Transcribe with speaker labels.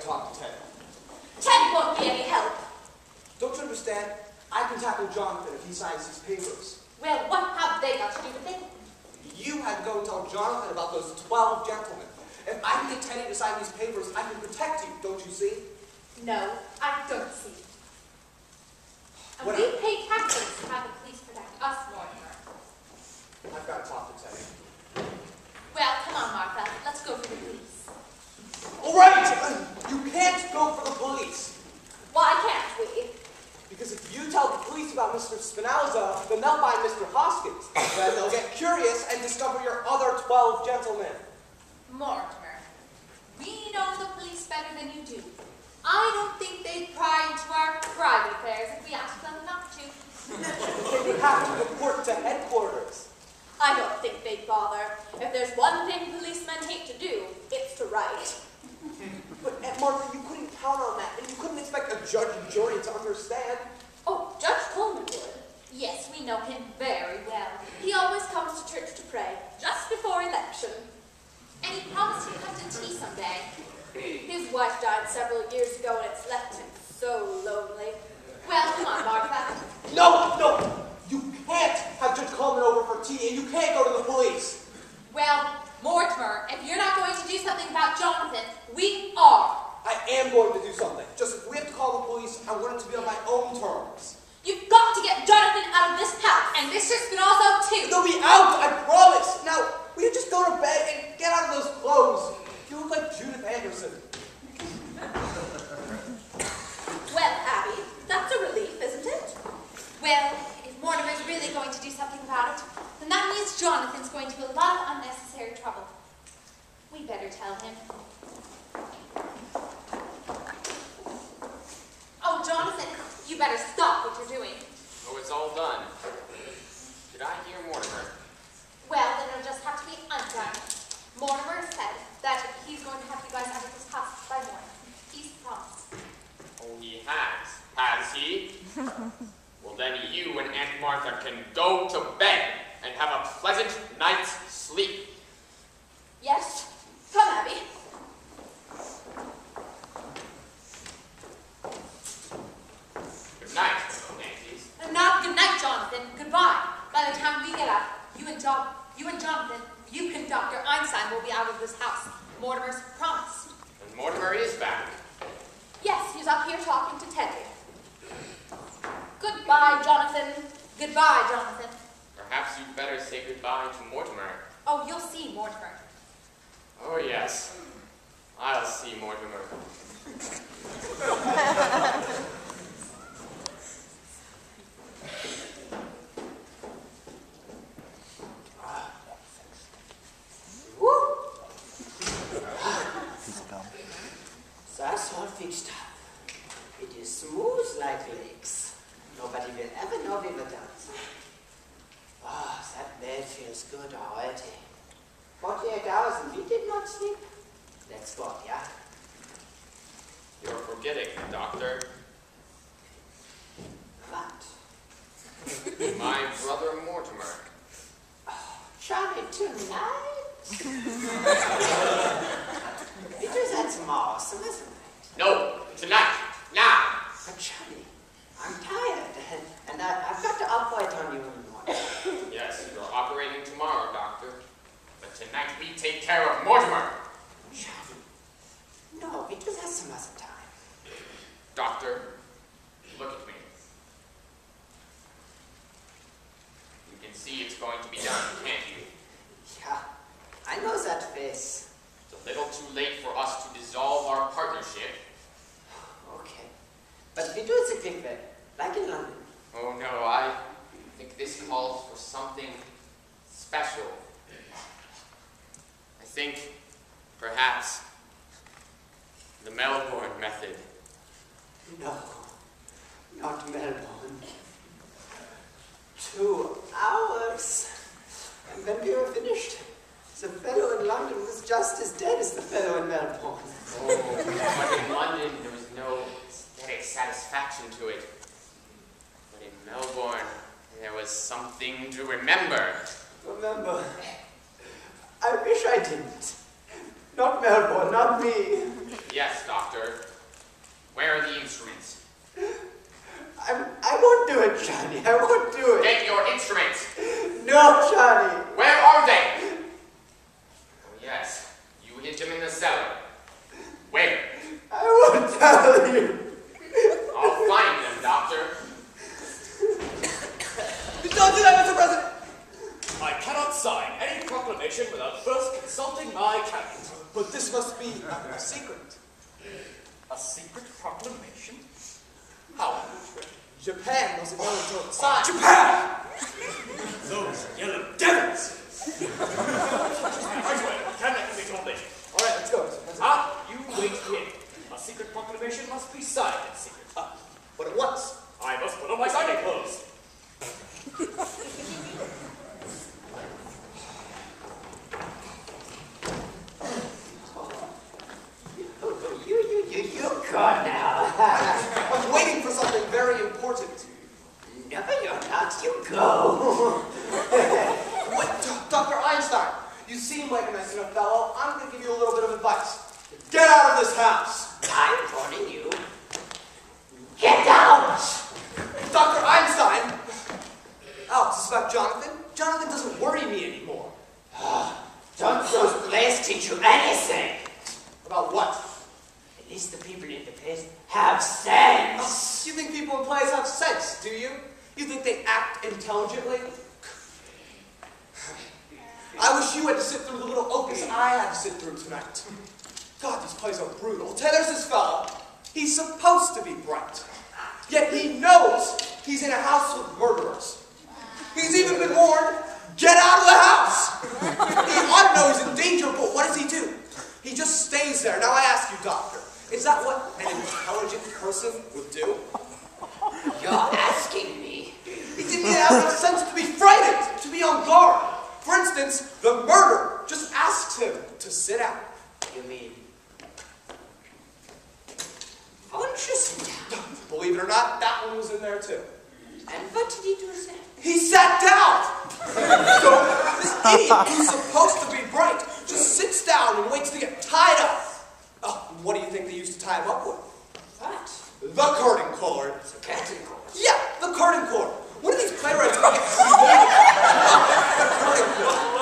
Speaker 1: talk to Ted.
Speaker 2: Ted won't be any help.
Speaker 1: Don't you understand? I can tackle Jonathan if he signs these papers.
Speaker 2: Well, what have they got to do with it?
Speaker 1: You had to go and tell Jonathan about those 12 gentlemen. If I can get Teddy to sign these papers, I can protect you, don't you see?
Speaker 2: No, I don't see. And
Speaker 1: What
Speaker 2: we pay taxes to have the police protect us, Mortimer.
Speaker 1: I've got to talk to Teddy.
Speaker 2: Well, come on, Martha. Let's go for the police.
Speaker 1: All right! You can't go for the police.
Speaker 2: Why can't we?
Speaker 1: Because if you tell the police about Mr. Spinoza, then they'll find Mr. Hoskins. Then they'll get curious and discover your other 12 gentlemen.
Speaker 2: Mortimer, we know the police better than you do. I don't think they'd pry into our private affairs if we asked them not to.
Speaker 1: They would have to report to headquarters.
Speaker 2: I don't think they'd bother. If there's one thing policemen hate to do, it's to write.
Speaker 1: But, Aunt Martha, you couldn't count on that, and you couldn't expect a judge and jury to understand.
Speaker 2: Oh, Judge Coleman would. Yes, we know him very well. He always comes to church to pray, just before election. And he promised he'd come to tea someday. His wife died several years ago, and it's left him so lonely. Well, come on, Martha.
Speaker 1: No! You can't have Judge Coleman over for tea, and you can't go to the police.
Speaker 2: Well, Mortimer, if you're not going to do something about Jonathan, we are.
Speaker 1: I am going to do something. Just if we have to call the police, I want it to be on my own terms.
Speaker 2: You've got to get Jonathan out of this house, and Mr. Spinoza too.
Speaker 1: They'll be out, I promise. Now, will you just go to bed and get out of those clothes? You look like Judith Anderson.
Speaker 2: Well, Abby, that's a relief, isn't it? Well, if Mortimer's really going to do something about it, then that means Jonathan's going to a lot of unnecessary trouble. We better tell him. Oh, Jonathan, you better stop what you're doing.
Speaker 3: Oh, it's all done. Did I hear Mortimer?
Speaker 2: Well, then it'll just have to be undone. Mortimer said that he's going to have you guys out of this house by morning. He's promised.
Speaker 3: Oh, he has. Has he? Well, then you and Aunt Martha can go to bed and have a pleasant night's sleep.
Speaker 2: Yes? Come, Abby.
Speaker 3: Good night, Nancy's.
Speaker 2: Not good night, Jonathan. Goodbye. By the time we get up, you and Jonathan, you and Dr. Einstein will be out of this house. Mortimer's promised.
Speaker 3: And Mortimer is back.
Speaker 2: Yes, he's up here talking to Teddy. Goodbye, Jonathan. Goodbye, Jonathan.
Speaker 3: Perhaps you'd better say goodbye to Mortimer.
Speaker 2: Oh, you'll see Mortimer.
Speaker 3: Oh, yes. I'll see Mortimer.
Speaker 4: That's all fixed up. It is smooth like lakes. Nobody will ever know we were done. Oh, that bed feels good already. 48 hours and we did not sleep. Let's go, yeah?
Speaker 3: You're forgetting, Doctor.
Speaker 4: What?
Speaker 3: My brother Mortimer.
Speaker 4: Oh, Johnny, tonight? It was at tomorrow, so wasn't it?
Speaker 3: No, tonight. Now.
Speaker 4: But Johnny, I'm tired, and I've got to operate on you in the morning.
Speaker 3: Yes, you're operating tomorrow, Doctor. But tonight we take care of Mortimer.
Speaker 4: Johnny, no, it was at some other time.
Speaker 3: Doctor, look at me. You can see it's going to be done, can't you?
Speaker 4: Yeah, I know that face.
Speaker 3: It's a little too late for us to dissolve our partnership.
Speaker 4: Okay, but we do it the quick way, like in London.
Speaker 3: Oh no, I think this calls for something special. I think, perhaps, the Melbourne method.
Speaker 4: No, not Melbourne. 2 hours. And when we were finished, the fellow in London was just as dead as the fellow in Melbourne.
Speaker 3: Oh, but in London there was no aesthetic satisfaction to it. But in Melbourne there was something to remember.
Speaker 4: Remember, I wish I didn't. Not Melbourne, not me.
Speaker 3: Yes, Doctor. Where are the instruments?
Speaker 4: I won't do it, Johnny. I won't do it.
Speaker 3: Get your instruments.
Speaker 4: No, Johnny.
Speaker 3: Where are they? Oh, yes. You hid them in the cellar. Where?
Speaker 4: I won't tell you.
Speaker 3: I'll find them, Doctor.
Speaker 1: Don't do that, Mr. President!
Speaker 5: I cannot sign any proclamation without first consulting my cabinet.
Speaker 1: But this must be a secret.
Speaker 5: A secret proclamation? How?
Speaker 1: Japan doesn't know until it's signed.
Speaker 5: Japan! Those yellow devils! Right away, cabinet can be told later.
Speaker 1: All right, let's go.
Speaker 5: You wait here. A secret proclamation must be signed in secret.
Speaker 1: But at once.
Speaker 5: I must put on my signing clothes.
Speaker 4: You go now.
Speaker 1: I'm waiting for something very important.
Speaker 4: No, you're not. You go.
Speaker 1: What, Dr. Einstein, you seem like a nice enough fellow. I'm going to give you a little bit of advice. Get out of this house.
Speaker 4: I'm warning you. Get out!
Speaker 1: Dr. Einstein. Alex, this is about Jonathan. Jonathan doesn't worry me anymore.
Speaker 4: Don't those plays teach you anything?
Speaker 1: About what?
Speaker 4: At least the people in the place have sense.
Speaker 1: You think people in plays have sense, do you? You think they act intelligently? I wish you had to sit through the little opus I had to sit through tonight. God, these plays are brutal. There's this fellow. He's supposed to be bright. Yet he knows he's in a house with murderers. He's even been warned, get out of the house! He ought to know he's in danger, but what does he do? He just stays there. Now I ask you, doctor, is that what an intelligent person would do?
Speaker 4: You're asking me.
Speaker 1: He didn't even have enough sense to be frightened, to be on guard. For instance, the murderer just asked him to sit out.
Speaker 4: You mean, won't you sit down?
Speaker 1: Believe it or not, that one was in there too.
Speaker 4: And what did he do then?
Speaker 1: He sat down! So this idiot who's supposed to be bright just sits down and waits to get tied up. Oh, what do you think they used to tie him up with?
Speaker 4: What?
Speaker 1: The curtain cord.
Speaker 4: The curtain cord.
Speaker 1: Yeah, the curtain cord. What are these playwrights going to get creative? The curtain cord.